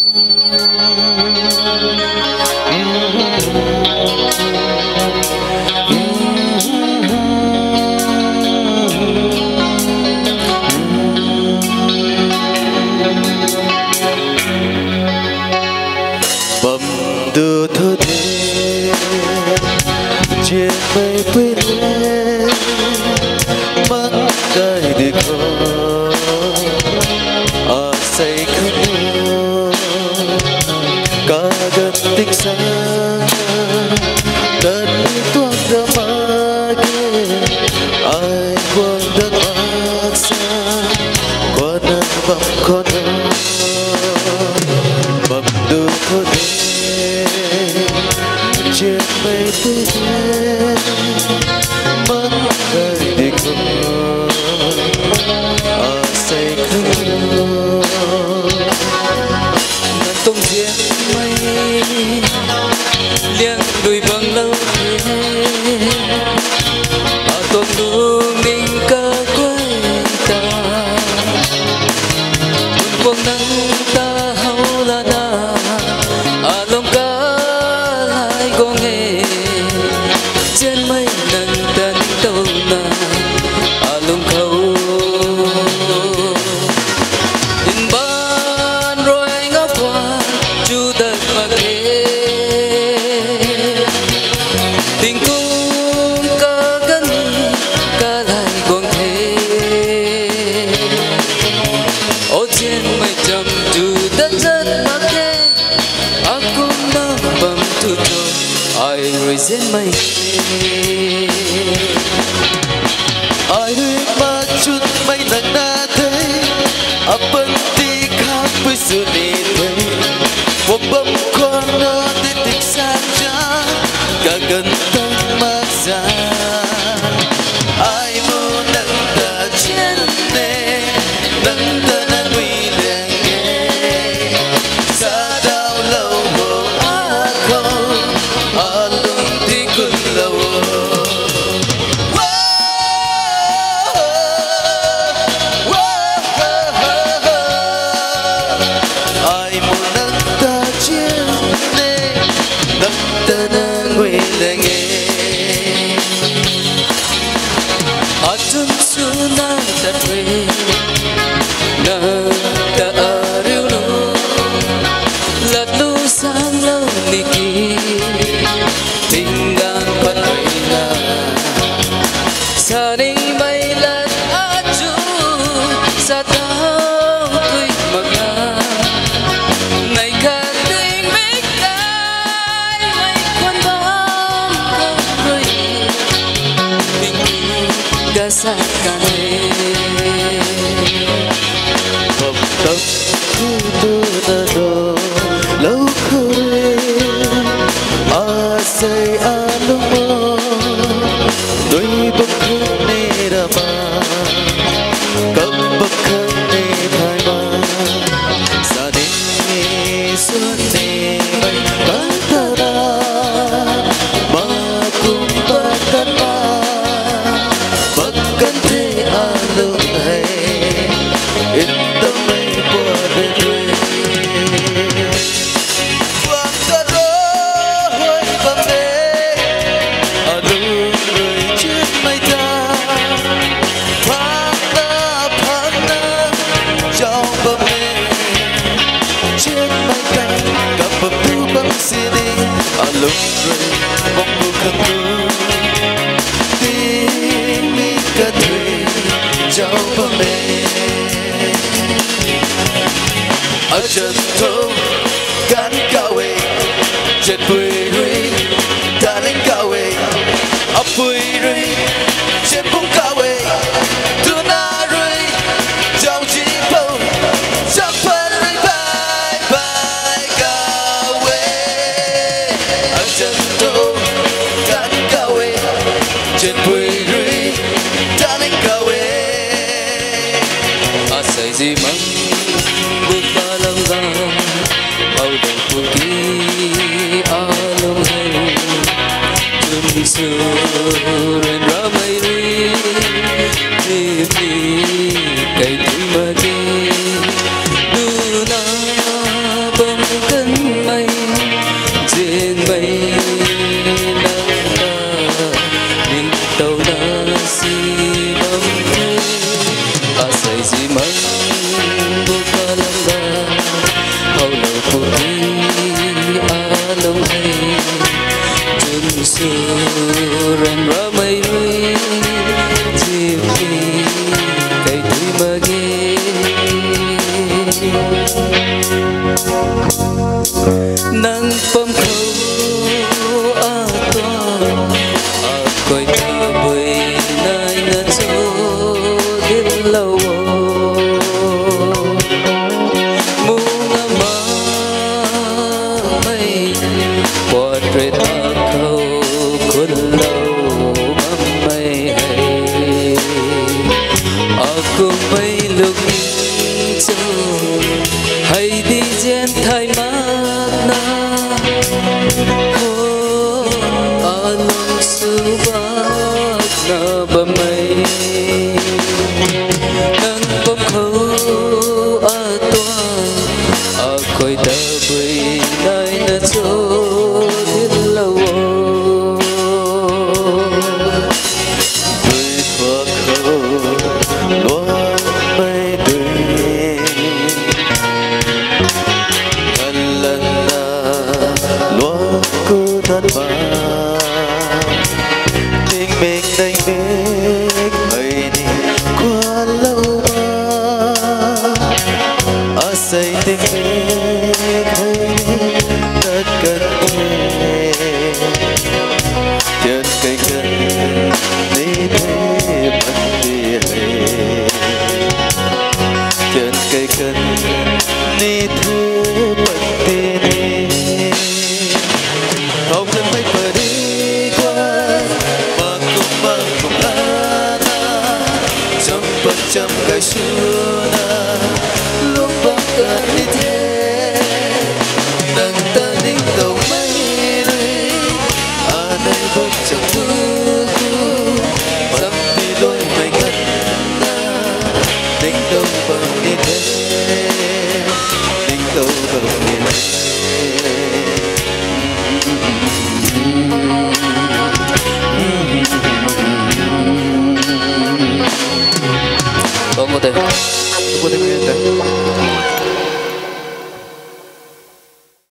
bầm đưa thơ thế trên mây quên lên mắt cay đi khó à say khóc cả gần tình xa đất toan ra mãi ai quên đất ác xa qua nắng vắng con bầm đưa thơ thế trên mây tươi lên mắt cay đi khó à say khóc ngàn tông diên mây liêng đùi vầng lâu à tuồng đu mình ca quay ta buồn nắng ta hau la na à lông cá lại gong nghe trên mây nắng tan tàu na à lông khâu in ban rồi ngóc qua chu đất mà kề tình cung ca gần ca lại gong thế ô trên mây trầm chu đất rất mà kề aku nambam tutur ai rồi trên mây ai đôi mắt chút mây nắng na thấy à bận đi khác với sự đi thấy một bông con nó đến tình xa cha cả gần tâm mắt ra ai muốn nắng ta trên nề nắng ta nắng nguy lệ xa đau lâu hồ á không à lung thì quân lâu ai muốn nắng ta trên nề nắng ta nắng nguy lệ à chung su na ta về na ta ở riu lu lật lu sang lâu niki tình ngang phần ấy là sa đi bay lật á chu sa tao tuy mặc na này cả tình biết ai mây quan bom rồi tình đã xa cả này bầm tóc thu tu na đồ lâu khơi à say à lúc mơ đôi bông không nề đà mà cầm bông không nề thay mà xa đi xuân nề bay cả ta đà mà cùng ta cắn mà bất cẩn thế à lúc này ít tâm mây qua đời đời quang ta đôi bầm đê à lúc rồi chết mây ta phang na trong bầm đê chết mây ta gặp bầm thu bầm xì đi à lúc rồi bóng bu khăn thu tim mi cả thuyền trong bầm đê ở chân thô cán cao ấy chết bụi rơi ta lên cao ấy ấp bụi rơi chết bung cao ấy tu na rơi trong chỉ bầu trong phần rơi bye bye cao ấy ở chân thô cán cao ấy chết bụi rơi ta lên cao ấy à say gì măng bước ba lâm ra bao đầu cuộc kỳ à lông hay chun xưa rồi ra mây đi đi cây túi mà đi du na bông lâu mu ngắm mây qua trời ta khâu cuốn lâu mây hay aku mây lúc cho hay đi gen thay mana anong subak na bamay nang pagkaw atwa ako'y daboy na'y natsutin lawa với hoa khâu loan mây đuôi lần lần na loan cô thân ba tình mình đánh biết mây đi qua lâu mà say tình biết hay tất cần trên cây cần đi thế mất đi trên cây cần đi thế mất đi không cần phải bờ đi qua mà cùng ta trăm cây xưa na lúc bắc cần đi thế đằng ta đỉnh đầu mây đây đây bước trong mưa sắp đi đôi mây ngân ta đỉnh đầu bằng đi thế đỉnh đầu bằng đi Có một tên